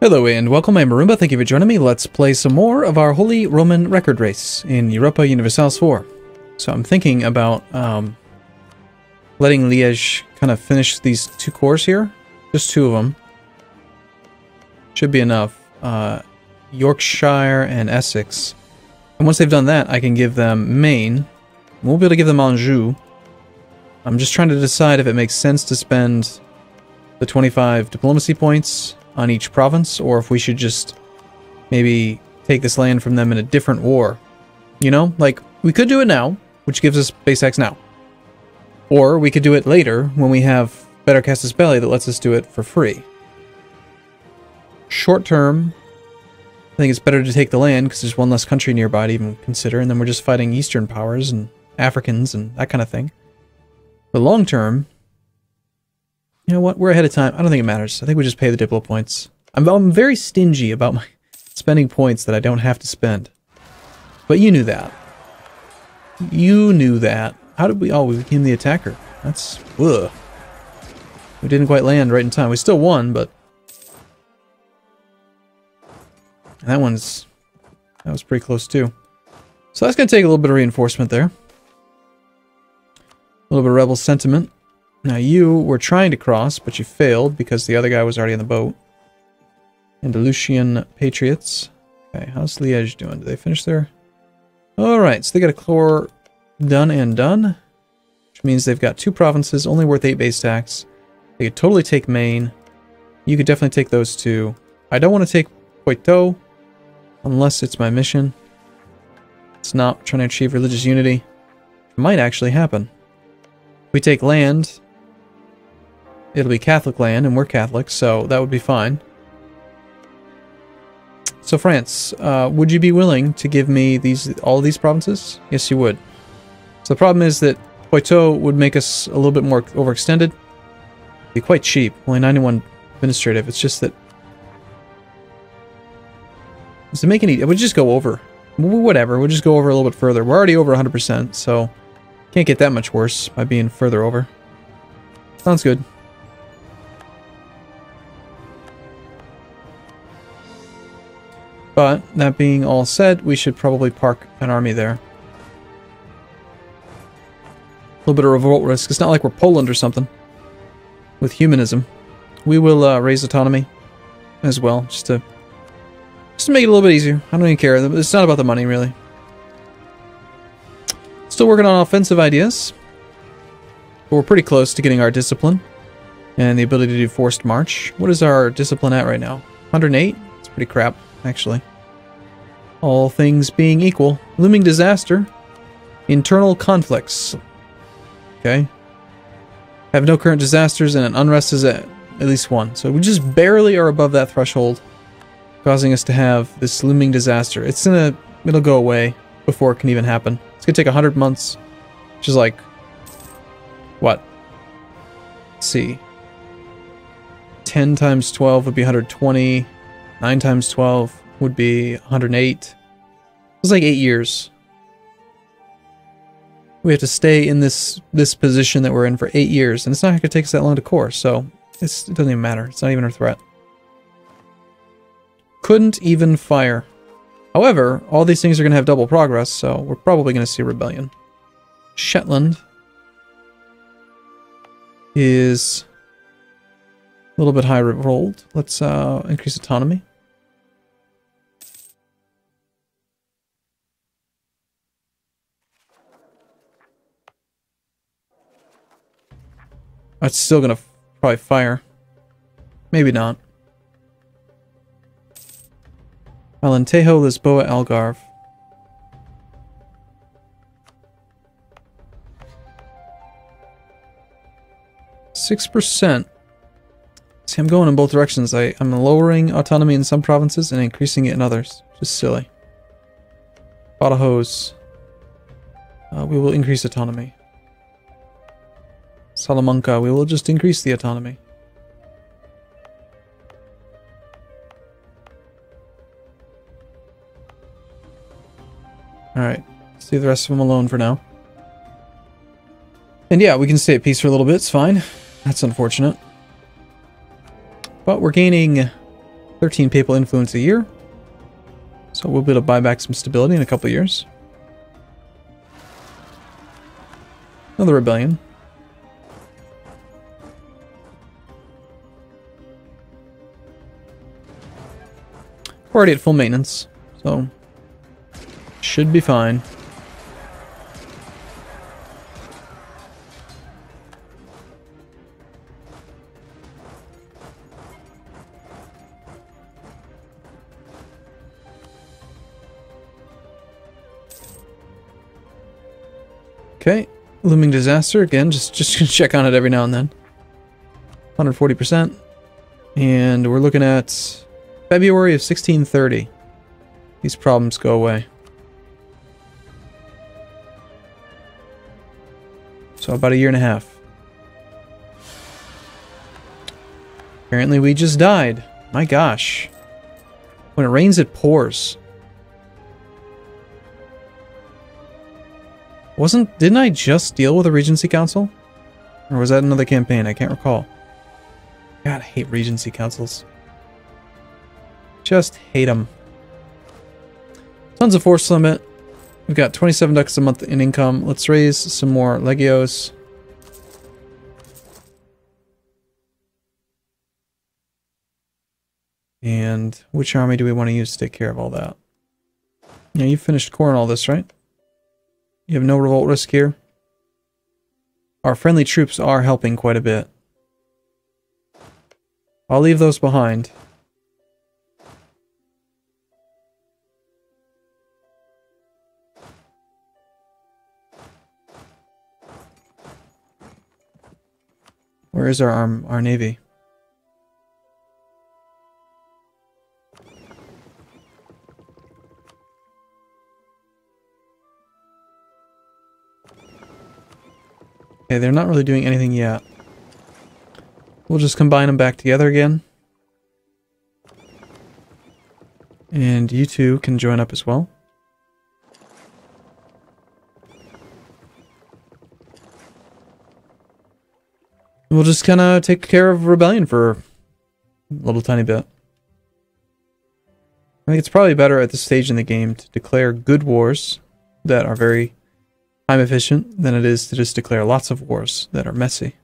Hello and welcome, I'm Arumba, thank you for joining me. Let's play some more of our Holy Roman Record Race in Europa Universalis IV. So I'm thinking about letting Liège kind of finish these two cores here. Just two of them. Should be enough. Yorkshire and Essex. And once they've done that, I can give them Maine. We won't be able to give them Anjou. I'm just trying to decide if it makes sense to spend the 25 diplomacy points on each province, or if we should just maybe take this land from them in a different war. You know, like, we could do it now, which gives us base tax now. Or we could do it later, when we have better Casus Belli that lets us do it for free. Short term, I think it's better to take the land, because there's one less country nearby to even consider, and then we're just fighting Eastern powers and Africans and that kind of thing. But long term, you know what? We're ahead of time. I don't think it matters. I think we just pay the Diplo points. I'm very stingy about my spending points that I don't have to spend. But you knew that. You knew that. How did we... Oh, we became the attacker. That's... Ugh. We didn't quite land right in time. We still won, but... That one's... That was pretty close, too. So that's going to take a little bit of reinforcement there. A little bit of rebel sentiment. Now you were trying to cross, but you failed because the other guy was already on the boat. Andalusian Patriots. Okay, how's Liège doing? Did they finish their... Alright, so they got a core done and done. Which means they've got two provinces, only worth 8 base tax. They could totally take Maine. You could definitely take those two. I don't want to take Poitou, unless it's my mission. It's not trying to achieve religious unity. It might actually happen. If we take land... It'll be Catholic land, and we're Catholic, so that would be fine. So France, would you be willing to give me all of these provinces? Yes, you would. So the problem is that Poitou would make us a little bit more overextended. It'd be quite cheap, only 91 administrative. It's just that... Does it make any... It would just go over. Whatever, we'll just go over a little bit further. We're already over 100%, so... Can't get that much worse by being further over. Sounds good. But, that being all said, we should probably park an army there. A little bit of revolt risk. It's not like we're Poland or something. With humanism. We will raise autonomy as well, just to make it a little bit easier. I don't even care. It's not about the money, really. Still working on offensive ideas. But we're pretty close to getting our discipline. And the ability to do forced march. What is our discipline at right now? 108? It's pretty crap, actually. All things being equal. Looming disaster. Internal conflicts. Okay. Have no current disasters, and an unrest is at least one. So we just barely are above that threshold. Causing us to have this looming disaster. It'll go away before it can even happen. It's gonna take 100 months. Which is like... What? Let's see. 10 times 12 would be 120. 9 times 12 would be 108. It's like 8 years. We have to stay in this position that we're in for 8 years, and it's not going to take us that long to core, so it doesn't even matter. It's not even a threat. Couldn't even fire. However, all these things are going to have double progress, so we're probably going to see rebellion. Shetland is a little bit high rolled. Let's increase autonomy. It's still gonna probably fire. Maybe not. Alentejo, Lisboa, Algarve. .6%. See, I'm going in both directions. I'm lowering autonomy in some provinces and increasing it in others. Just silly. Badajoz. We will increase autonomy. Salamanca, we will just increase the autonomy. Alright, let's leave the rest of them alone for now. And yeah, we can stay at peace for a little bit, it's fine. That's unfortunate. But we're gaining 13 papal influence a year. So we'll be able to buy back some stability in a couple of years. Another rebellion. We're already at full maintenance, so should be fine. Okay, looming disaster again. Just gonna check on it every now and then. 140%, and we're looking at February of 1630. These problems go away. So about a year and a half. Apparently we just died. My gosh. When it rains, it pours. Didn't I just deal with a Regency Council? Or was that another campaign? I can't recall. God, I hate Regency Councils. Just hate them. Tons of force limit. We've got 27 ducats a month in income. Let's raise some more legios. And which army do we want to use to take care of all that? Yeah, you finished core and all this, right? You have no revolt risk here. Our friendly troops are helping quite a bit. I'll leave those behind. Where is our navy? Okay, they're not really doing anything yet. We'll just combine them back together again. And you two can join up as well. We'll just kind of take care of rebellion for a little tiny bit. I think it's probably better at this stage in the game to declare good wars that are very time efficient than it is to just declare lots of wars that are messy.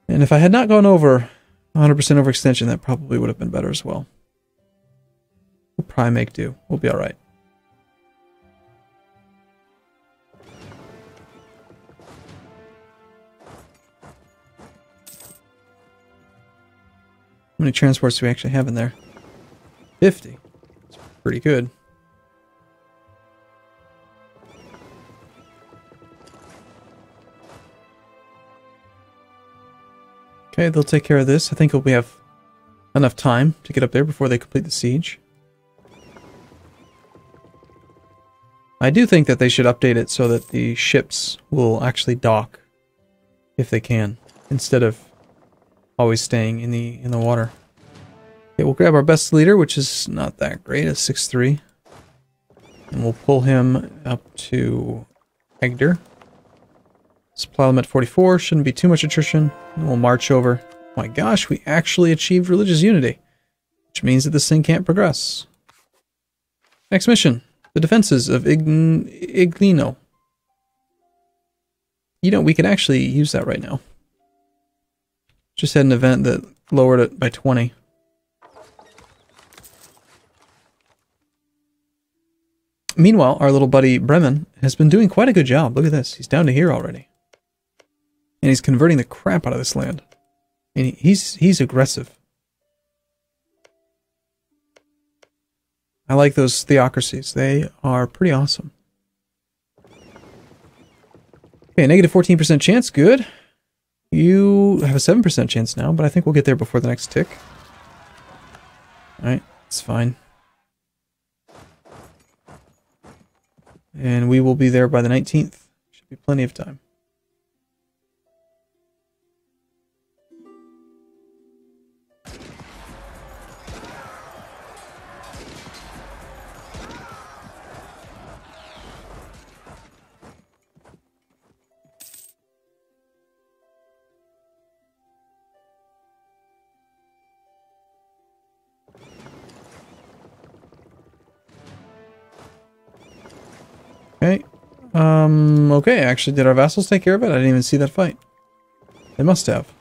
And if I had not gone over 100% overextension, that probably would have been better as well. We'll probably make do. We'll be alright. How many transports do we actually have in there? 50. That's pretty good. Okay, they'll take care of this. I think we have enough time to get up there before they complete the siege. I do think that they should update it so that the ships will actually dock, if they can, instead of always staying in the water. Okay, we'll grab our best leader, which is not that great, a 6-3. And we'll pull him up to Hector. Supply limit 44, shouldn't be too much attrition. And we'll march over. Oh my gosh, we actually achieved religious unity, which means that this thing can't progress. Next mission, the defenses of Iglino. You know, we could actually use that right now. Just had an event that lowered it by 20. Meanwhile, our little buddy Bremen has been doing quite a good job. Look at this. He's down to here already. And he's converting the crap out of this land. And he's aggressive. I like those theocracies. They are pretty awesome. Okay, negative 14% chance. Good. You have a 7% chance now, but I think we'll get there before the next tick. Alright, it's fine. And we will be there by the 19th. Should be plenty of time. Okay. Okay, actually, did our vassals take care of it? I didn't even see that fight. They must have.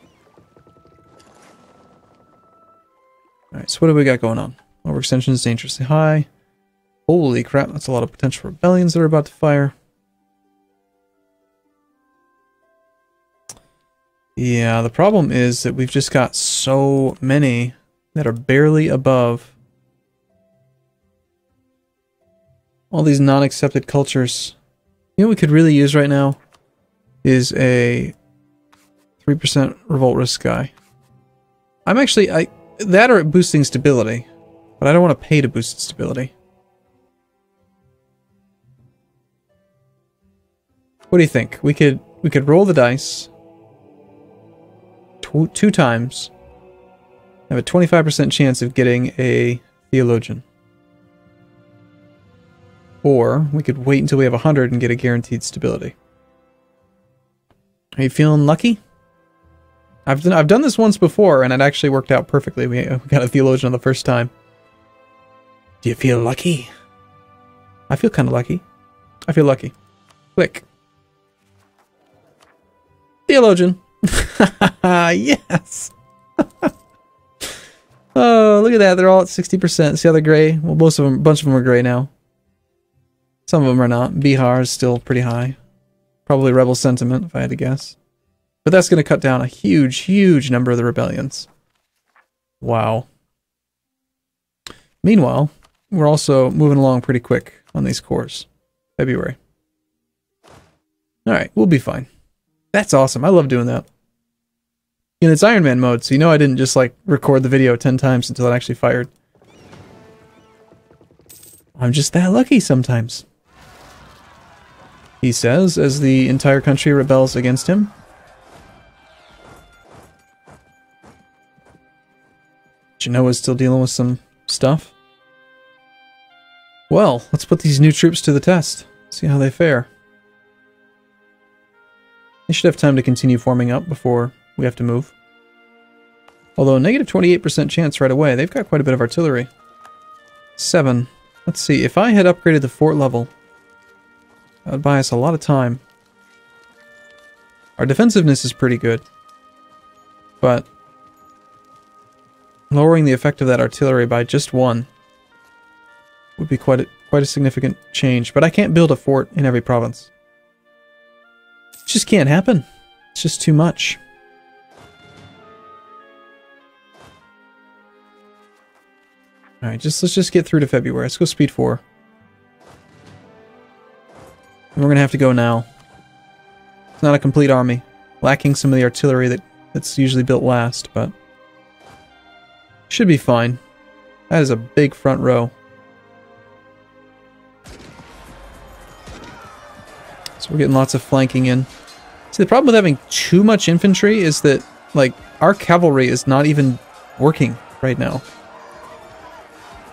Alright, so what do we got going on? Overextension is dangerously high. Holy crap, that's a lot of potential rebellions that are about to fire. Yeah, the problem is that we've just got so many that are barely above all these non-accepted cultures. You know what we could really use right now is a 3% revolt risk guy. I'm actually, that or boosting stability, but I don't want to pay to boost stability. What do you think? We could roll the dice two times, have a 25% chance of getting a theologian. Or we could wait until we have 100 and get a guaranteed stability. Are you feeling lucky? I've done this once before and it actually worked out perfectly. We got a theologian on the first time. Do you feel lucky? I feel kind of lucky. I feel lucky. Click. Theologian. Yes. Oh, look at that. They're all at 60%. See how they're gray? Well, most of them, a bunch of them are gray now. Some of them are not. Bihar is still pretty high. Probably rebel sentiment, if I had to guess. But that's going to cut down a huge, huge number of the rebellions. Wow. Meanwhile, we're also moving along pretty quick on these cores. February. Alright, we'll be fine. That's awesome. I love doing that. And it's Iron Man mode, so you know I didn't just, like, record the video 10 times until it actually fired. I'm just that lucky sometimes. He says, as the entire country rebels against him. Genoa's still dealing with some stuff. Well, let's put these new troops to the test. See how they fare. They should have time to continue forming up before we have to move. Although, negative 28% chance right away. They've got quite a bit of artillery. 7. Let's see. If I had upgraded the fort level, that would buy us a lot of time. Our defensiveness is pretty good. But lowering the effect of that artillery by just 1 would be quite a significant change. But I can't build a fort in every province. It just can't happen. It's just too much. Alright, let's just get through to February. Let's go speed 4. And we're gonna have to go now. It's not a complete army. Lacking some of the artillery that's usually built last, but should be fine. That is a big front row. So we're getting lots of flanking in. See, the problem with having too much infantry is that, like, our cavalry is not even working right now.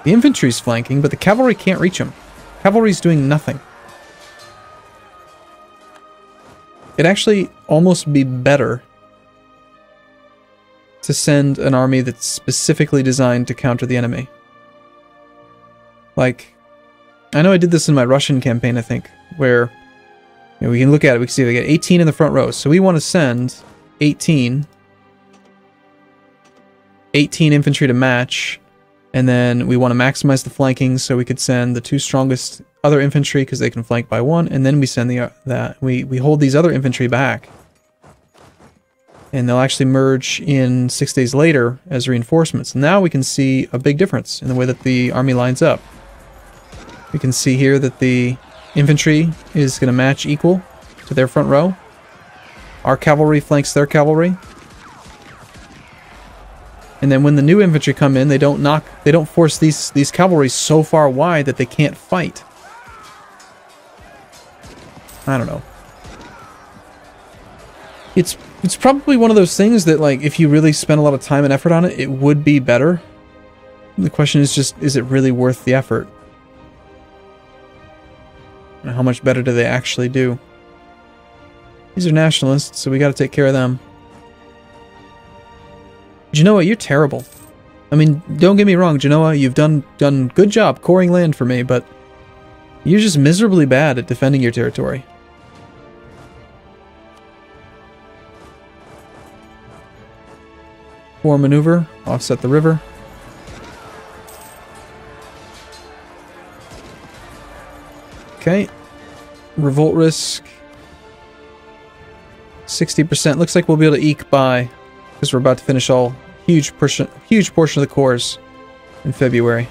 The infantry's flanking, but the cavalry can't reach them. Cavalry's doing nothing. It'd actually almost be better to send an army that's specifically designed to counter the enemy. Like, I know I did this in my Russian campaign, I think, where we can look at it, we can see they get 18 in the front row. So we want to send 18 infantry to match, and then we want to maximize the flanking, so we could send the 2 strongest other infantry because they can flank by 1, and then we send we hold these other infantry back. And they'll actually merge in 6 days later as reinforcements. Now we can see a big difference in the way that the army lines up. We can see here that the infantry is going to match equal to their front row. Our cavalry flanks their cavalry. And then when the new infantry come in, they don't force these cavalry so far wide that they can't fight. I don't know. It's probably one of those things that, like, if you really spend a lot of time and effort on it, it would be better. The question is just, is it really worth the effort? And how much better do they actually do? These are nationalists, so we gotta take care of them. Genoa, you're terrible. I mean, don't get me wrong, Genoa, you've done good job coring land for me, but You're just miserably bad at defending your territory. Form maneuver, offset the river. Okay. Revolt risk. 60%. Looks like we'll be able to eke by, because we're about to finish all huge portion of the cores in February.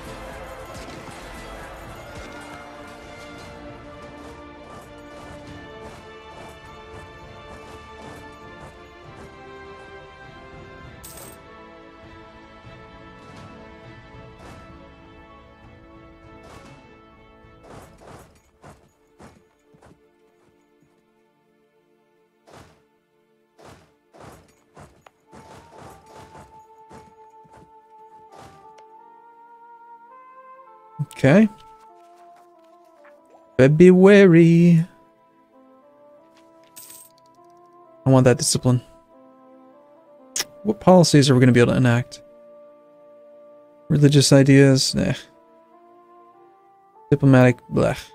Okay. February. I want that discipline. What policies are we going to be able to enact? Religious ideas? Nah. Diplomatic? Blech.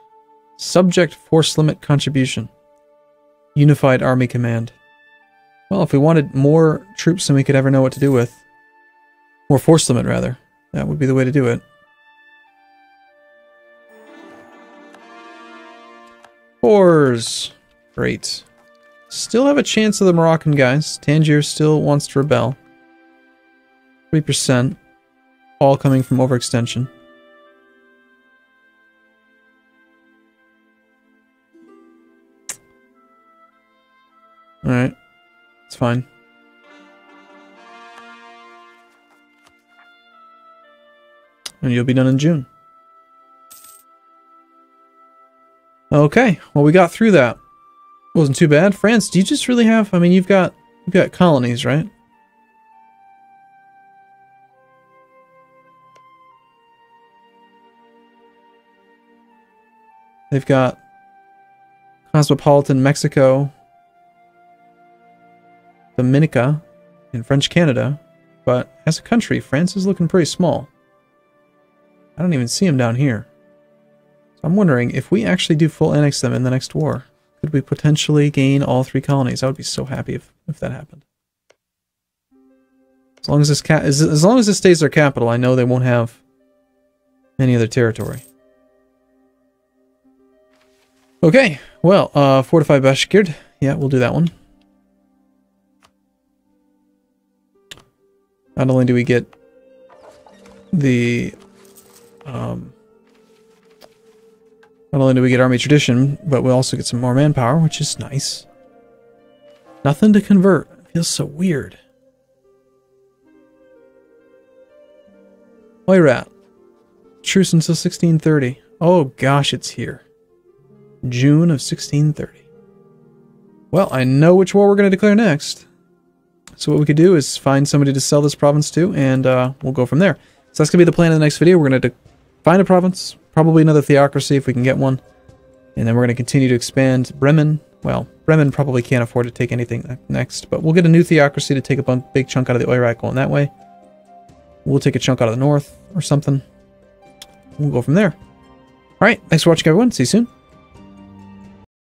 Subject force limit contribution. Unified Army Command. Well, if we wanted more troops than we could ever know what to do with, more force limit rather, that would be the way to do it. Wars. Great. Still have a chance of the Moroccan guys. Tangier still wants to rebel. 3%. All coming from overextension. Alright. It's fine. And you'll be done in June. Okay, well we got through that. Wasn't too bad. France, do you just really have, I mean you've got colonies, right? They've got Cosmopolitan Mexico, Dominica, and French Canada, but as a country, France is looking pretty small. I don't even see them down here. I'm wondering, if we actually do full annex them in the next war, could we potentially gain all 3 colonies? I would be so happy if that happened. As long as this stays their capital, I know they won't have any other territory. Okay, well, fortify Bashkir. Yeah, we'll do that one. Not only do we get the not only do we get army tradition, but we also get some more manpower, which is nice. Nothing to convert. It feels so weird. Oirat. Truce until 1630. Oh gosh, it's here. June of 1630. Well, I know which war we're going to declare next. So what we could do is find somebody to sell this province to, and we'll go from there. So that's going to be the plan in the next video. We're going to find a province, probably another theocracy if we can get one. And then we're going to continue to expand Bremen. Well, Bremen probably can't afford to take anything next, but we'll get a new theocracy to take a big chunk out of the Oirat going that way. We'll take a chunk out of the north or something. We'll go from there. Alright, thanks for watching everyone. See you soon.